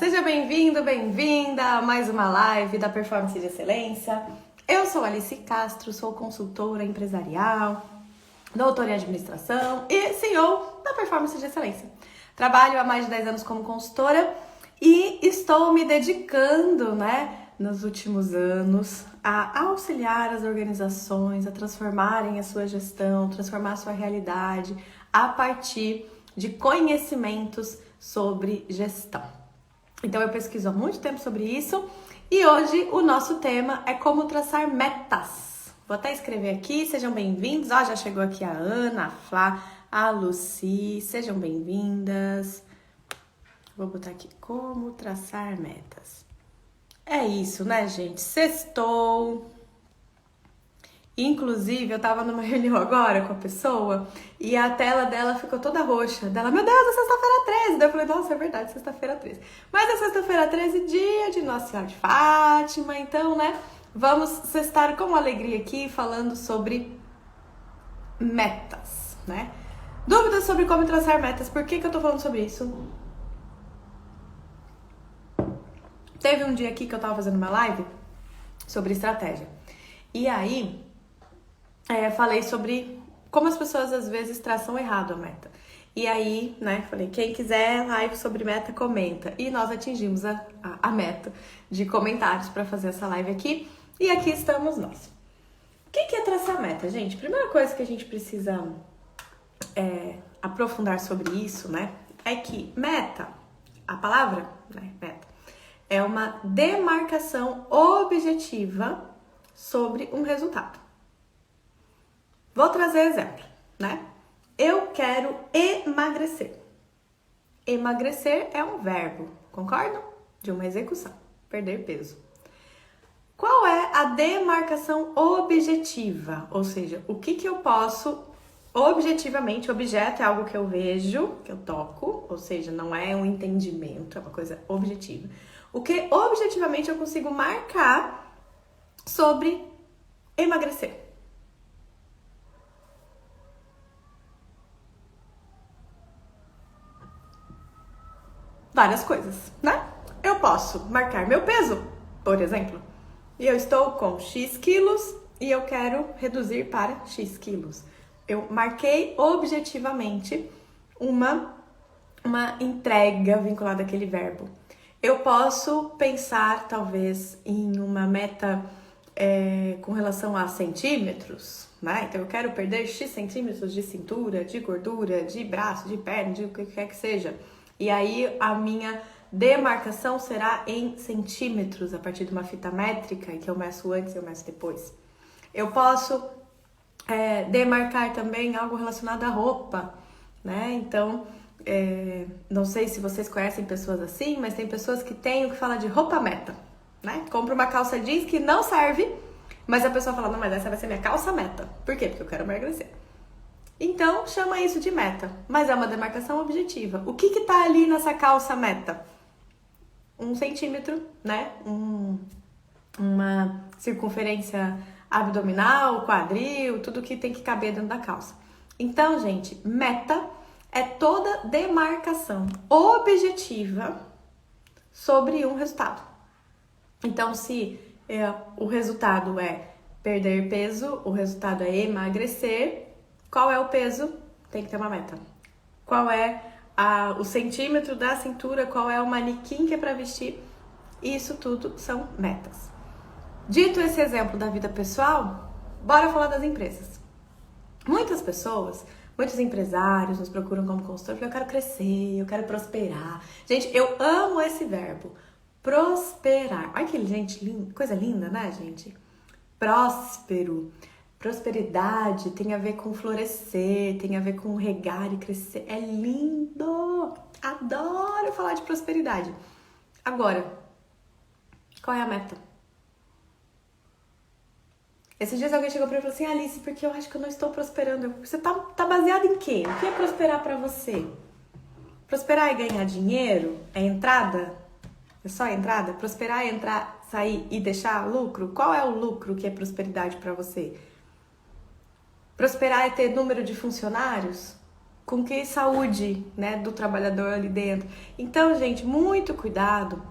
Seja bem-vindo, bem-vinda a mais uma live da Performance de Excelência. Eu sou Alice Castro, sou consultora empresarial, doutora em administração e CEO da Performance de Excelência. Trabalho há mais de 10 anos como consultora e estou me dedicando, nos últimos anos a auxiliar as organizações a transformarem a sua gestão, transformar a sua realidade a partir de conhecimentos sobre gestão. Então eu pesquiso há muito tempo sobre isso e hoje o nosso tema é como traçar metas. Vou até escrever aqui, sejam bem-vindos. Já chegou aqui a Ana, a Flá, a Lucy, sejam bem-vindas. Vou botar aqui como traçar metas. É isso, né, gente? Sextou. Inclusive, eu tava numa reunião agora com a pessoa e a tela dela ficou toda roxa. Dela, meu Deus, é sexta-feira 13. Daí eu falei, nossa, é verdade, sexta-feira 13. Mas é sexta-feira 13, dia de Nossa Senhora de Fátima. Então, vamos sextar com alegria aqui falando sobre metas, Dúvidas sobre como traçar metas. Por que eu tô falando sobre isso? Teve um dia aqui que eu tava fazendo uma live sobre estratégia. E aí, falei sobre como as pessoas às vezes traçam errado a meta. E aí, falei, quem quiser live sobre meta, comenta. E nós atingimos a meta de comentários para fazer essa live aqui. E aqui estamos nós. O que é traçar meta, gente? Primeira coisa que a gente precisa aprofundar sobre isso, é que meta, a palavra, meta, é uma demarcação objetiva sobre um resultado. Vou trazer exemplo, Eu quero emagrecer. Emagrecer é um verbo, concordam? De uma execução, perder peso. Qual é a demarcação objetiva? Ou seja, o que eu posso objetivamente, objeto é algo que eu vejo, que eu toco, ou seja, não é um entendimento, é uma coisa objetiva. O que objetivamente eu consigo marcar sobre emagrecer. Várias coisas, Eu posso marcar meu peso, por exemplo, e eu estou com X quilos e eu quero reduzir para X quilos. Eu marquei objetivamente uma entrega vinculada àquele verbo. Eu posso pensar, talvez, em uma meta com relação a centímetros, Então, eu quero perder X centímetros de cintura, de gordura, de braço, de perna, de o que quer que seja. E aí, a minha demarcação será em centímetros, a partir de uma fita métrica, que eu meço antes e eu meço depois. Eu posso demarcar também algo relacionado à roupa, Então, não sei se vocês conhecem pessoas assim, mas tem pessoas que têm o que fala de roupa meta, Compra uma calça jeans que não serve, mas a pessoa fala, não, mas essa vai ser minha calça meta. Por quê? Porque eu quero emagrecer. Então, chama isso de meta, mas é uma demarcação objetiva. O que tá ali nessa calça meta? 1 centímetro, Uma circunferência abdominal, quadril, tudo que tem que caber dentro da calça. Então, gente, meta é toda demarcação objetiva sobre um resultado. Então, se o resultado é perder peso, o resultado é emagrecer, qual é o peso? Tem que ter uma meta. Qual é o centímetro da cintura? Qual é o manequim que é para vestir? Isso tudo são metas. Dito esse exemplo da vida pessoal, bora falar das empresas. Muitas pessoas, muitos empresários nos procuram como consultor, porque eu quero crescer, eu quero prosperar. Gente, eu amo esse verbo, prosperar. Olha que coisa linda, gente? Próspero. Prosperidade tem a ver com florescer, tem a ver com regar e crescer. É lindo! Adoro falar de prosperidade. Agora, qual é a meta? Esses dias alguém chegou pra mim e falou assim, Alice, porque eu acho que eu não estou prosperando. Você tá baseado em quê? O que é prosperar pra você? Prosperar é ganhar dinheiro? É entrada? É só entrada? Prosperar é entrar, sair e deixar lucro? Qual é o lucro que é prosperidade pra você? Prosperar é ter número de funcionários? Com que saúde, né, do trabalhador ali dentro. Então, gente, muito cuidado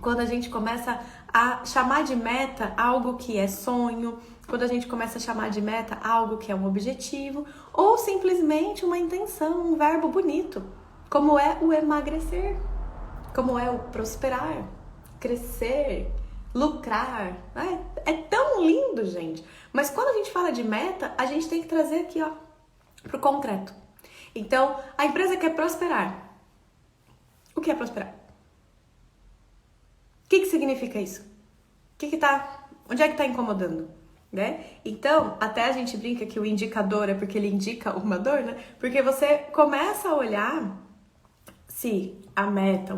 quando a gente começa a chamar de meta algo que é sonho, quando a gente começa a chamar de meta algo que é um objetivo, ou simplesmente uma intenção, um verbo bonito, como é o emagrecer, como é o prosperar, crescer, lucrar. É tão lindo, gente. Mas quando a gente fala de meta, a gente tem que trazer aqui, ó, pro concreto. Então, a empresa quer prosperar. O que é prosperar? O que significa isso? Onde é que tá incomodando? Né? Então, até a gente brinca que o indicador é porque ele indica uma dor, né? Porque você começa a olhar se a meta,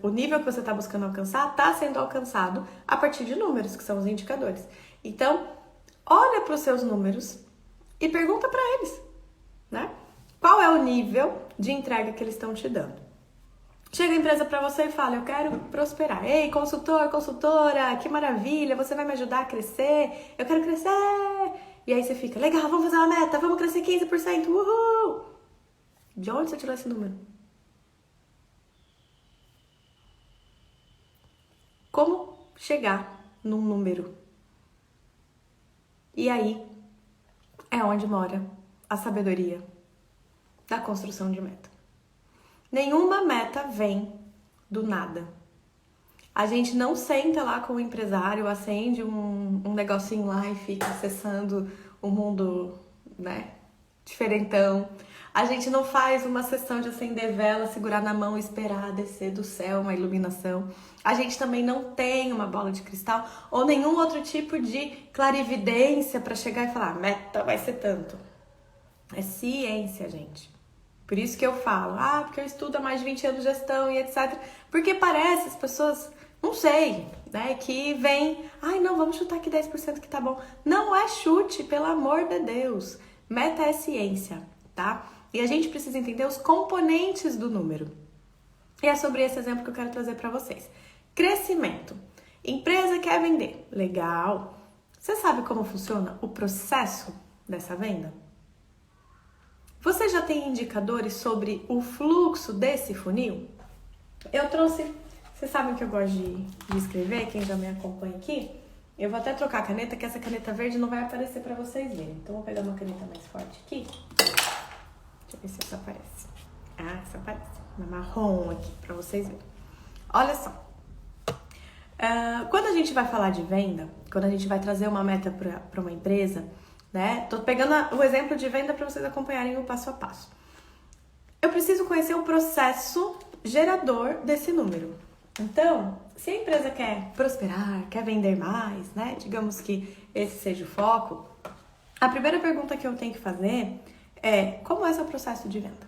o nível que você está buscando alcançar, está sendo alcançado a partir de números, que são os indicadores. Então, olha para os seus números e pergunta para eles, né? Qual é o nível de entrega que eles estão te dando? Chega a empresa para você e fala, eu quero prosperar. Ei, consultor, consultora, que maravilha, você vai me ajudar a crescer, eu quero crescer. E aí você fica, legal, vamos fazer uma meta, vamos crescer 15%, uhul! De onde você tirou esse número? Como chegar num número? E aí é onde mora a sabedoria da construção de meta. Nenhuma meta vem do nada. A gente não senta lá com o empresário, acende um negocinho lá e fica acessando o mundo, né, diferentão. A gente não faz uma sessão de acender vela, segurar na mão e esperar descer do céu uma iluminação. A gente também não tem uma bola de cristal ou nenhum outro tipo de clarividência para chegar e falar, meta vai ser tanto. É ciência, gente. Por isso que eu falo, porque eu estudo há mais de 20 anos de gestão e etc. Porque parece as pessoas, não sei, né, que vem, não, vamos chutar aqui 10% que tá bom. Não é chute, pelo amor de Deus. Meta é ciência, tá? E a gente precisa entender os componentes do número. E é sobre esse exemplo que eu quero trazer para vocês. Crescimento. Empresa quer vender. Legal. Você sabe como funciona o processo dessa venda? Você já tem indicadores sobre o fluxo desse funil? Eu trouxe... Vocês sabem que eu gosto de escrever, quem já me acompanha aqui? Eu vou até trocar a caneta, que essa caneta verde não vai aparecer para vocês verem. Então, vou pegar uma caneta mais forte aqui. Deixa eu ver se essa aparece. Essa aparece. Uma marrom aqui, para vocês verem. Olha só. Quando a gente vai falar de venda, quando a gente vai trazer uma meta para uma empresa, né? Tô pegando o exemplo de venda para vocês acompanharem o passo a passo. Eu preciso conhecer o processo gerador desse número. Então, se a empresa quer prosperar, quer vender mais, né? Digamos que esse seja o foco. A primeira pergunta que eu tenho que fazer é, como é o seu processo de venda?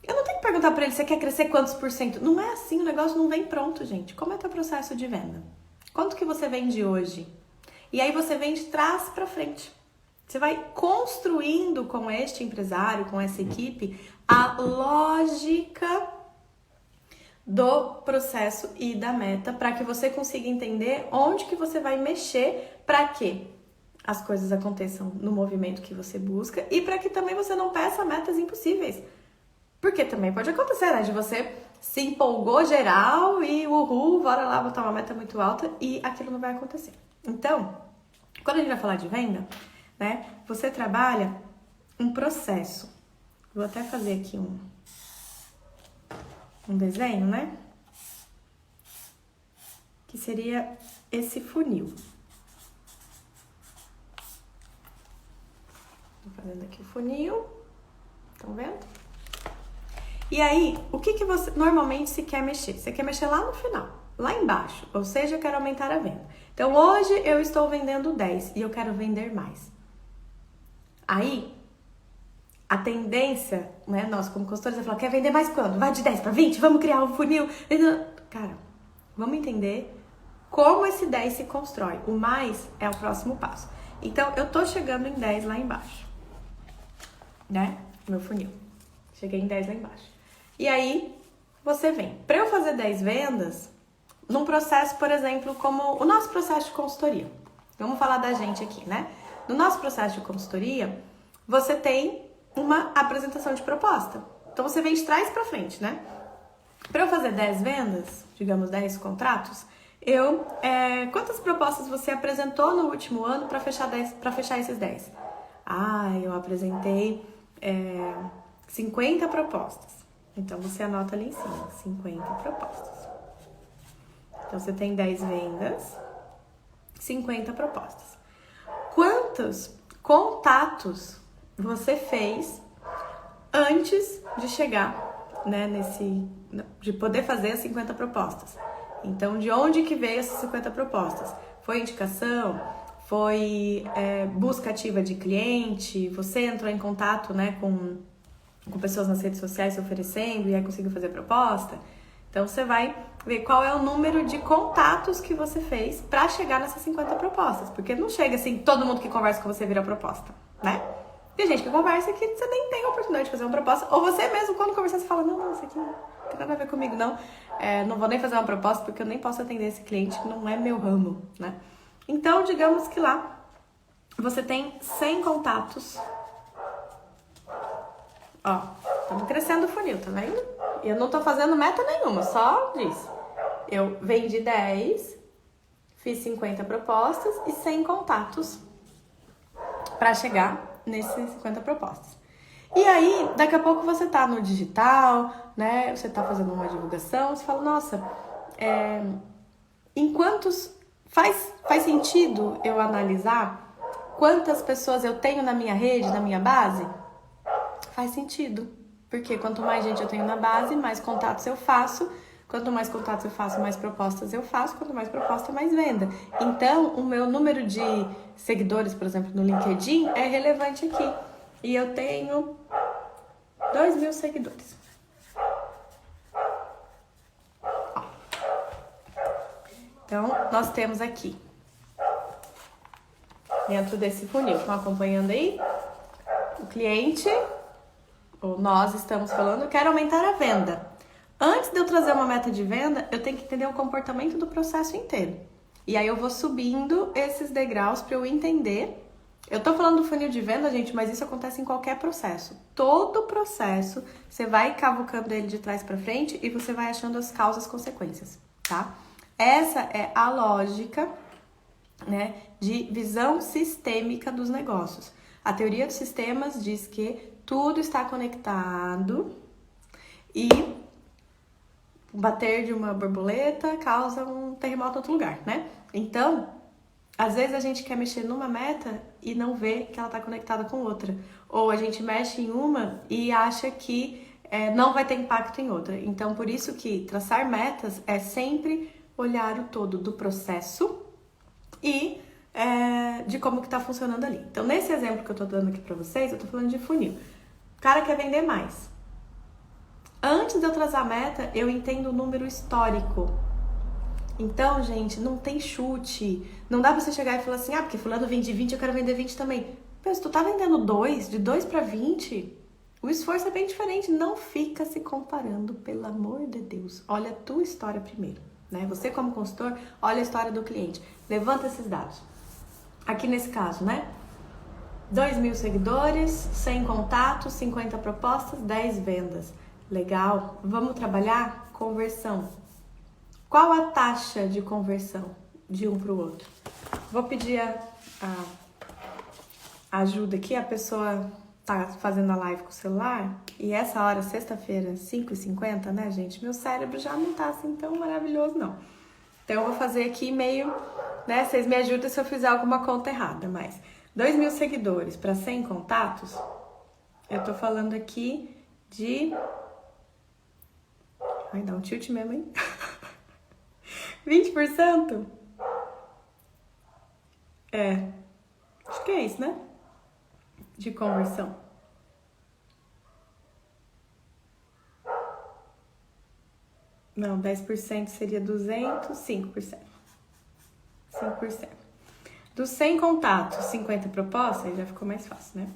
Eu não tenho que perguntar para ele, você quer crescer quantos por cento? Não é assim, o negócio não vem pronto, gente. Como é o teu processo de venda? Quanto que você vende hoje? E aí você vem de trás para frente. Você vai construindo com este empresário, com essa equipe, a lógica do processo e da meta para que você consiga entender onde que você vai mexer para que as coisas aconteçam no movimento que você busca e para que também você não peça metas impossíveis. Porque também pode acontecer, né? De você se empolgou geral e bora lá botar uma meta muito alta e aquilo não vai acontecer. Então, quando a gente vai falar de venda, né? Você trabalha um processo. Vou até fazer aqui um desenho, né? Que seria esse funil. Tô fazendo aqui o funil. Estão vendo? E aí, o que você normalmente se quer mexer? Você quer mexer lá no final, lá embaixo. Ou seja, eu quero aumentar a venda. Então, hoje eu estou vendendo 10 e eu quero vender mais. Aí, a tendência, né, nós como consultores, é falar, quer vender mais quando? Vai de 10 para 20? Vamos criar um funil? Cara, vamos entender como esse 10 se constrói. O mais é o próximo passo. Então, eu tô chegando em 10 lá embaixo, né? Meu funil. Cheguei em 10 lá embaixo. E aí, você vem. Para eu fazer 10 vendas, num processo, por exemplo, como o nosso processo de consultoria. Vamos falar da gente aqui, né? No nosso processo de consultoria, você tem, uma apresentação de proposta. Então você vem de trás para frente, né? Para eu fazer 10 vendas, digamos 10 contratos, quantas propostas você apresentou no último ano para fechar esses 10? Eu apresentei 50 propostas. Então você anota ali em cima, 50 propostas. Então você tem 10 vendas, 50 propostas. Quantos contatos você fez antes de chegar, né, de poder fazer as 50 propostas? Então, de onde que veio essas 50 propostas? Foi indicação? Foi busca ativa de cliente? Você entrou em contato, né, com pessoas nas redes sociais se oferecendo e aí conseguiu fazer proposta? Então, você vai ver qual é o número de contatos que você fez para chegar nessas 50 propostas. Porque não chega assim, todo mundo que conversa com você vira proposta, né? Tem gente que conversa que você nem tem a oportunidade de fazer uma proposta. Ou você mesmo, quando conversar, você fala, não, isso aqui não tem nada a ver comigo, não. Não vou nem fazer uma proposta porque eu nem posso atender esse cliente que não é meu ramo, né? Então, digamos que lá você tem 100 contatos. Ó, estamos crescendo o funil, tá vendo? Eu não tô fazendo meta nenhuma, só disse. Eu vendi 10, fiz 50 propostas e 100 contatos para chegar nesses 50 propostas. E aí, daqui a pouco você tá no digital, né? Você tá fazendo uma divulgação, você fala, nossa, faz sentido eu analisar quantas pessoas eu tenho na minha rede, na minha base? Faz sentido. Porque quanto mais gente eu tenho na base, mais contatos eu faço. Quanto mais contatos eu faço, mais propostas eu faço. Quanto mais proposta, mais venda. Então, o meu número de seguidores, por exemplo, no LinkedIn é relevante aqui. E eu tenho 2.000 seguidores. Ó. Então, nós temos aqui, dentro desse funil, estão acompanhando aí? O cliente, ou nós estamos falando, quero aumentar a venda. Antes de eu trazer uma meta de venda, eu tenho que entender o comportamento do processo inteiro. E aí eu vou subindo esses degraus para eu entender. Eu tô falando do funil de venda, gente, mas isso acontece em qualquer processo. Todo processo, você vai cavucando ele de trás para frente e você vai achando as causas e consequências, tá? Essa é a lógica, né, de visão sistêmica dos negócios. A teoria dos sistemas diz que tudo está conectado e o bater de uma borboleta causa um terremoto em outro lugar, né? Então, às vezes a gente quer mexer numa meta e não vê que ela está conectada com outra. Ou a gente mexe em uma e acha que não vai ter impacto em outra. Então, por isso que traçar metas é sempre olhar o todo do processo e de como que tá funcionando ali. Então, nesse exemplo que eu tô dando aqui pra vocês, eu tô falando de funil. O cara quer vender mais. Antes de eu traçar a meta, eu entendo o número histórico. Então, gente, não tem chute. Não dá pra você chegar e falar assim, porque fulano vende 20, eu quero vender 20 também. Mas se tu tá vendendo 2, de 2 para 20, o esforço é bem diferente. Não fica se comparando, pelo amor de Deus. Olha a tua história primeiro, né? Você como consultor, olha a história do cliente. Levanta esses dados. Aqui nesse caso, né? 2.000 seguidores, 100 contatos, 50 propostas, 10 vendas. Legal. Vamos trabalhar conversão. Qual a taxa de conversão de um para o outro? Vou pedir a ajuda aqui. A pessoa tá fazendo a live com o celular e essa hora, sexta-feira, 5h50, né, gente? Meu cérebro já não tá assim tão maravilhoso, não. Então, eu vou fazer aqui meio, né? Vocês me ajudam se eu fizer alguma conta errada, mas 2.000 seguidores para 100 contatos, eu tô falando aqui de... Vai dar um tilt mesmo, hein? 20%? Acho que é isso, né? De conversão. Não, 10% seria 200, 5%. 5%. Dos 100 contatos, 50 propostas, aí já ficou mais fácil, né?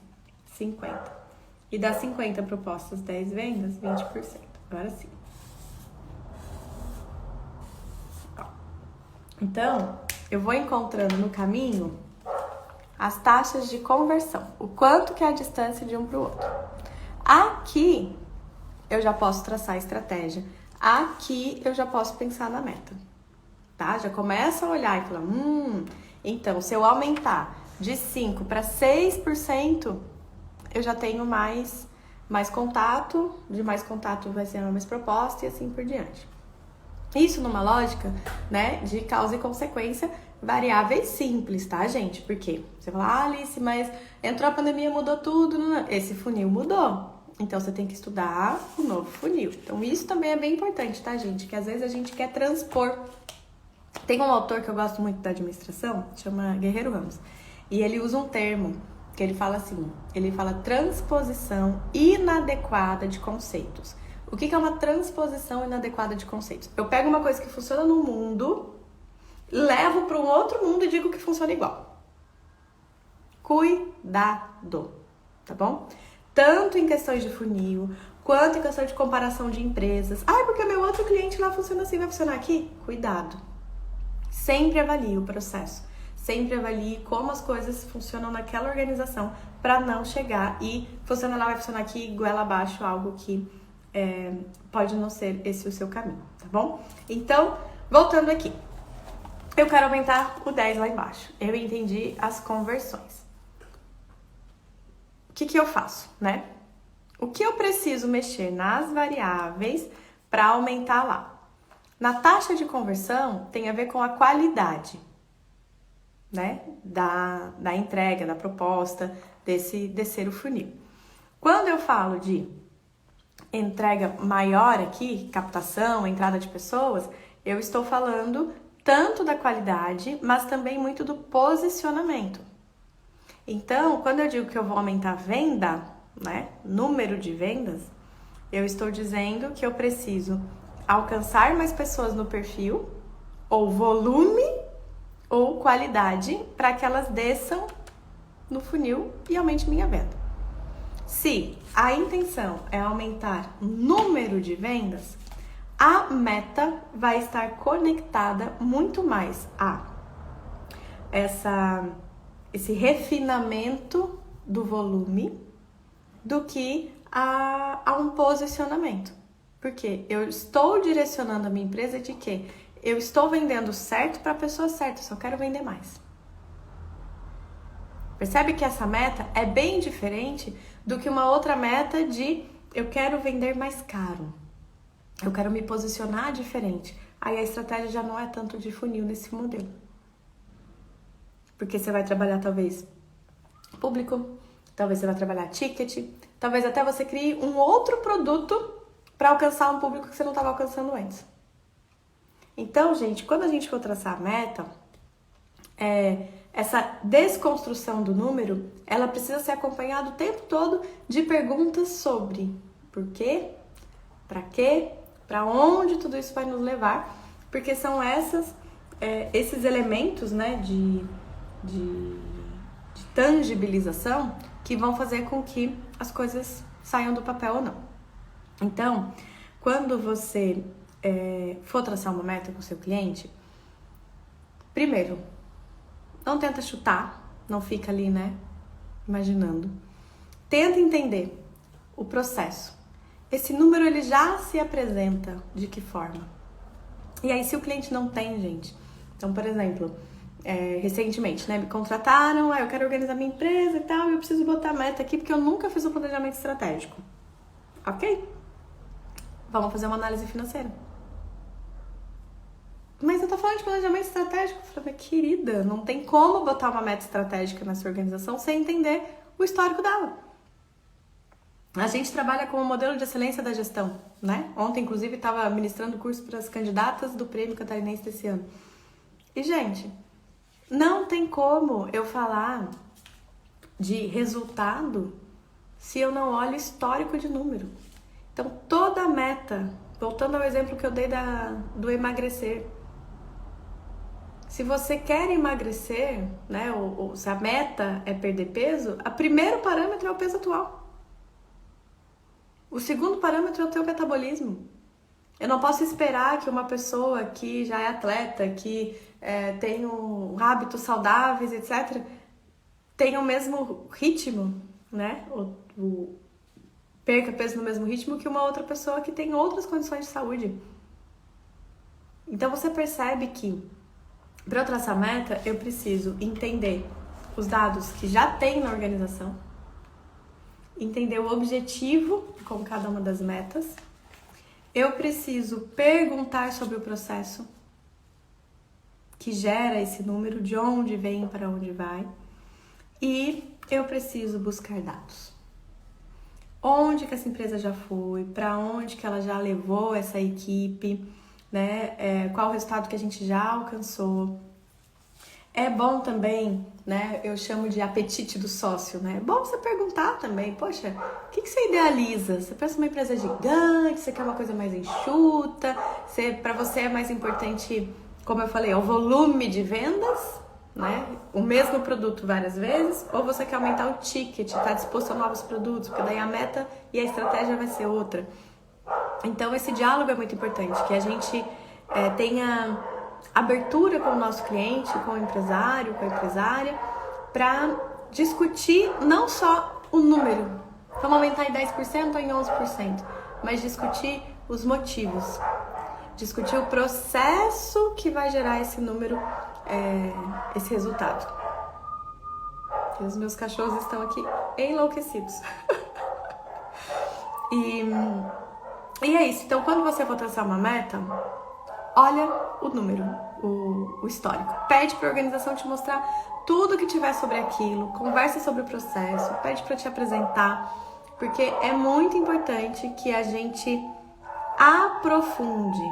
50. E das 50 propostas, 10 vendas, 20%. Agora sim. Então, eu vou encontrando no caminho as taxas de conversão, o quanto que é a distância de um para o outro. Aqui eu já posso traçar a estratégia. Aqui eu já posso pensar na meta, tá? Já começa a olhar e falar, então se eu aumentar de 5 para 6%, eu já tenho mais contato, de mais contato vai ser mais proposta e assim por diante. Isso numa lógica, né, de causa e consequência, variáveis simples, tá, gente? Porque você fala, Alice, mas entrou a pandemia, mudou tudo, esse funil mudou. Então, você tem que estudar o novo funil. Então, isso também é bem importante, tá, gente? Que às vezes a gente quer transpor. Tem um autor que eu gosto muito da administração, chama Guerreiro Ramos. E ele usa um termo que ele fala assim, ele fala transposição inadequada de conceitos. O que é uma transposição inadequada de conceitos? Eu pego uma coisa que funciona no mundo, levo para um outro mundo e digo que funciona igual. Cuidado, tá bom? Tanto em questões de funil, quanto em questão de comparação de empresas. Porque meu outro cliente lá funciona assim, vai funcionar aqui? Cuidado. Sempre avalie o processo. Sempre avalie como as coisas funcionam naquela organização para não chegar e funcionar lá, vai funcionar aqui, goela abaixo, algo que pode não ser esse o seu caminho, tá bom? Então, voltando aqui. Eu quero aumentar o 10 lá embaixo. Eu entendi as conversões. O que eu faço, né? O que eu preciso mexer nas variáveis para aumentar lá? Na taxa de conversão tem a ver com a qualidade, né? Da entrega, da proposta, descer o funil. Quando eu falo de entrega maior aqui, captação, entrada de pessoas, eu estou falando tanto da qualidade, mas também muito do posicionamento. Então, quando eu digo que eu vou aumentar a venda, né, número de vendas, eu estou dizendo que eu preciso alcançar mais pessoas no perfil, ou volume, ou qualidade, para que elas desçam no funil e aumente minha venda. Se a intenção é aumentar o número de vendas, a meta vai estar conectada muito mais a esse refinamento do volume do que a um posicionamento. Porque eu estou direcionando a minha empresa de que eu estou vendendo certo para a pessoa certa, eu só quero vender mais. Percebe que essa meta é bem diferente do que uma outra meta de eu quero vender mais caro. Eu quero me posicionar diferente. Aí a estratégia já não é tanto de funil nesse modelo. Porque você vai trabalhar talvez público, talvez você vai trabalhar ticket, talvez até você crie um outro produto para alcançar um público que você não estava alcançando antes. Então, gente, quando a gente for traçar a meta, essa desconstrução do número, ela precisa ser acompanhada o tempo todo de perguntas sobre por quê, para onde tudo isso vai nos levar, porque são esses elementos, né, de tangibilização que vão fazer com que as coisas saiam do papel ou não. Então, quando você for traçar uma meta com o seu cliente, primeiro, não tenta chutar, não fica ali, né, imaginando. Tenta entender o processo. Esse número, ele já se apresenta de que forma? E aí, se o cliente não tem, gente, então, por exemplo, recentemente, né, me contrataram, eu quero organizar minha empresa e tal, eu preciso botar a meta aqui porque eu nunca fiz um planejamento estratégico. Ok? Vamos fazer uma análise financeira. Mas eu tô falando de planejamento estratégico. Eu falei, querida, não tem como botar uma meta estratégica nessa organização sem entender o histórico dela. A gente trabalha com o modelo de excelência da gestão, né? Ontem, inclusive, estava ministrando curso para as candidatas do Prêmio Catarinense desse ano. E, gente, não tem como eu falar de resultado se eu não olho histórico de número. Então, toda meta, voltando ao exemplo que eu dei do emagrecer, se você quer emagrecer, né, ou se a meta é perder peso, o primeiro parâmetro é o peso atual. O segundo parâmetro é o teu metabolismo. Eu não posso esperar que uma pessoa que já é atleta, que tem hábitos saudáveis, etc., tenha o mesmo ritmo, né? perca peso no mesmo ritmo que uma outra pessoa que tem outras condições de saúde. Então você percebe que para eu traçar meta, eu preciso entender os dados que já tem na organização, entender o objetivo com cada uma das metas. Eu preciso perguntar sobre o processo que gera esse número, de onde vem para onde vai. E eu preciso buscar dados. Onde que essa empresa já foi, para onde que ela já levou essa equipe, né? Qual o resultado que a gente já alcançou. É bom também, né? Eu chamo de apetite do sócio, né? É bom você perguntar também, poxa, o que você idealiza? Você pensa numa empresa gigante, você quer uma coisa mais enxuta, para você é mais importante, como eu falei, o volume de vendas, né? O mesmo produto várias vezes, ou você quer aumentar o ticket, tá disposto a novos produtos, porque daí a meta e a estratégia vai ser outra. Então esse diálogo é muito importante, que a gente tenha abertura com o nosso cliente, com o empresário, com a empresária, para discutir não só o número, vamos aumentar em 10% ou em 11%, mas discutir os motivos, discutir o processo que vai gerar esse número, esse resultado. E os meus cachorros estão aqui enlouquecidos. E é isso. Então, quando você for traçar uma meta, olha o número, o histórico. Pede para a organização te mostrar tudo que tiver sobre aquilo, conversa sobre o processo, pede para te apresentar, porque é muito importante que a gente aprofunde,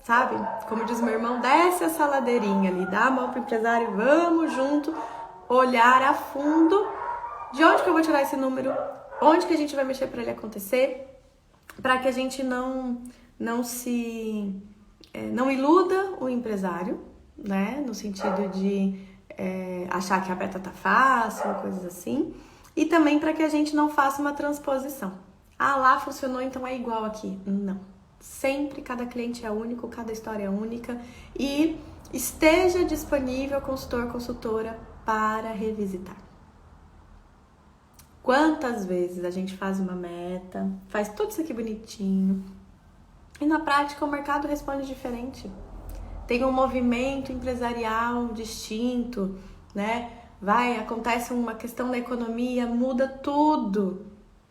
sabe? Como diz meu irmão, desce essa ladeirinha ali, dá a mão pro empresário, vamos junto olhar a fundo de onde que eu vou tirar esse número, onde que a gente vai mexer para ele acontecer, para que a gente não iluda o empresário, né? No sentido de achar que a meta tá fácil, coisas assim. E também para que a gente não faça uma transposição. Ah, lá funcionou, então é igual aqui. Não. Sempre cada cliente é único, cada história é única. E esteja disponível, consultor, consultora, para revisitar. Quantas vezes a gente faz uma meta, faz tudo isso aqui bonitinho, e na prática o mercado responde diferente. Tem um movimento empresarial distinto, né? Acontece uma questão da economia, muda tudo.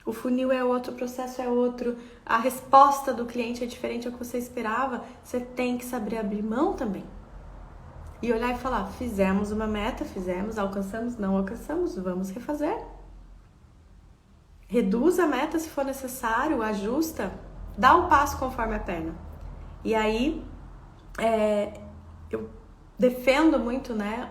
O funil é outro, o processo é outro, a resposta do cliente é diferente ao que você esperava. Você tem que saber abrir mão também. E olhar e falar, fizemos uma meta, alcançamos, não alcançamos, vamos refazer. Reduz a meta se for necessário, ajusta, dá um passo conforme a perna. E aí, eu defendo muito, né,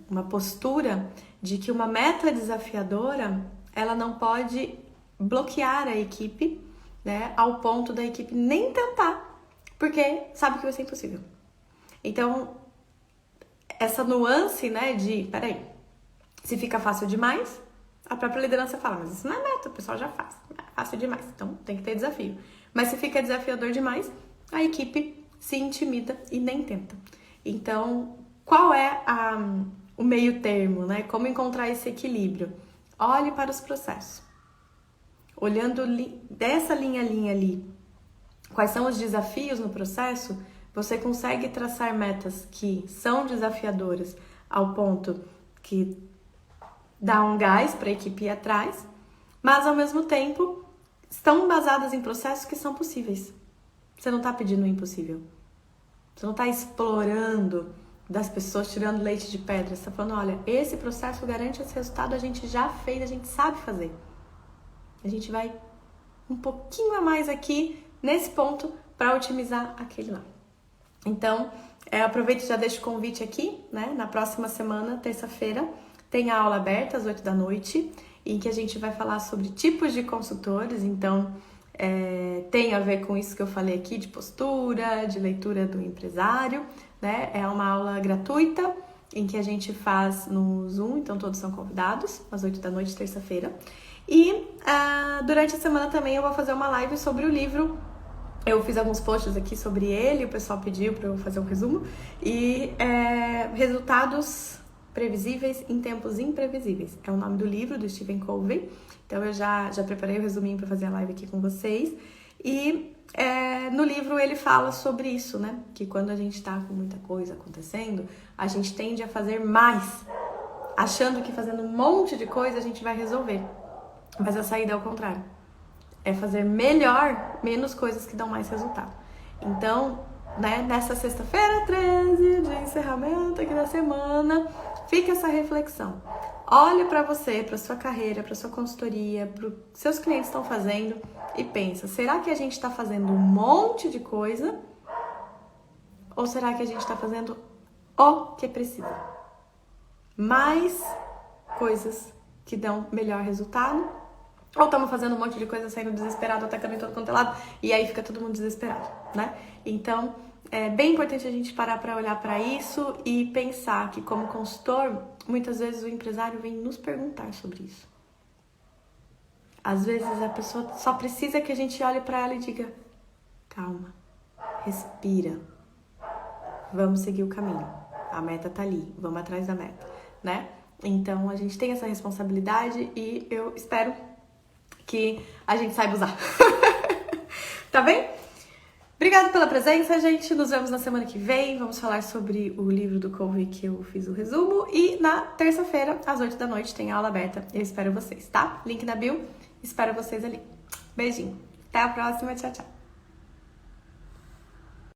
uma postura de que uma meta desafiadora, ela não pode bloquear a equipe, né, ao ponto da equipe nem tentar, porque sabe que vai ser impossível. Então, essa nuance, né, de, peraí, se fica fácil demais, a própria liderança fala, mas isso não é meta, o pessoal já faz, é fácil demais, então tem que ter desafio. Mas se fica desafiador demais, a equipe se intimida e nem tenta. Então, qual é o meio termo, né? Como encontrar esse equilíbrio? Olhe para os processos. Olhando dessa linha ali, quais são os desafios no processo, você consegue traçar metas que são desafiadoras ao ponto que dá um gás para a equipe ir atrás, mas ao mesmo tempo estão basadas em processos que são possíveis. Você não está pedindo o impossível. Você não está explorando das pessoas, tirando leite de pedra. Você está falando, olha, esse processo garante esse resultado, a gente já fez, a gente sabe fazer. A gente vai um pouquinho a mais aqui, nesse ponto, para otimizar aquele lá. Então, aproveito e já deixo o convite aqui, né? Na próxima semana, terça-feira, tem a aula aberta às 8 da noite, em que a gente vai falar sobre tipos de consultores. Então, tem a ver com isso que eu falei aqui, de postura, de leitura do empresário, né? É uma aula gratuita, em que a gente faz no Zoom, então todos são convidados, às 8 da noite, terça-feira. E durante a semana também eu vou fazer uma live sobre o livro. Eu fiz alguns posts aqui sobre ele, o pessoal pediu para eu fazer um resumo. E resultados Previsíveis em Tempos Imprevisíveis. É o nome do livro do Stephen Covey. Então eu já preparei o resuminho para fazer a live aqui com vocês. E no livro ele fala sobre isso, né? Que quando a gente tá com muita coisa acontecendo, a gente tende a fazer mais, achando que fazendo um monte de coisa a gente vai resolver. Mas a saída é o contrário. É fazer melhor, menos coisas que dão mais resultado. Então, né, nessa sexta-feira 13 de encerramento aqui da semana, fica essa reflexão. Olha para você, para sua carreira, para sua consultoria, para o que seus clientes estão fazendo e pensa, será que a gente está fazendo um monte de coisa ou será que a gente está fazendo o que precisa? Mais coisas que dão melhor resultado ou estamos fazendo um monte de coisa, saindo desesperado, atacando em todo quanto é lado e aí fica todo mundo desesperado, né? Então, é bem importante a gente parar para olhar para isso e pensar que, como consultor, muitas vezes o empresário vem nos perguntar sobre isso. Às vezes a pessoa só precisa que a gente olhe para ela e diga: calma, respira, vamos seguir o caminho, a meta tá ali, vamos atrás da meta, né? Então a gente tem essa responsabilidade e eu espero que a gente saiba usar. Tá bem? Obrigada pela presença, gente. Nos vemos na semana que vem. Vamos falar sobre o livro do Covey que eu fiz o resumo. E na terça-feira, às 8 da noite, tem aula aberta. Eu espero vocês, tá? Link na bio. Espero vocês ali. Beijinho. Até a próxima. Tchau, tchau.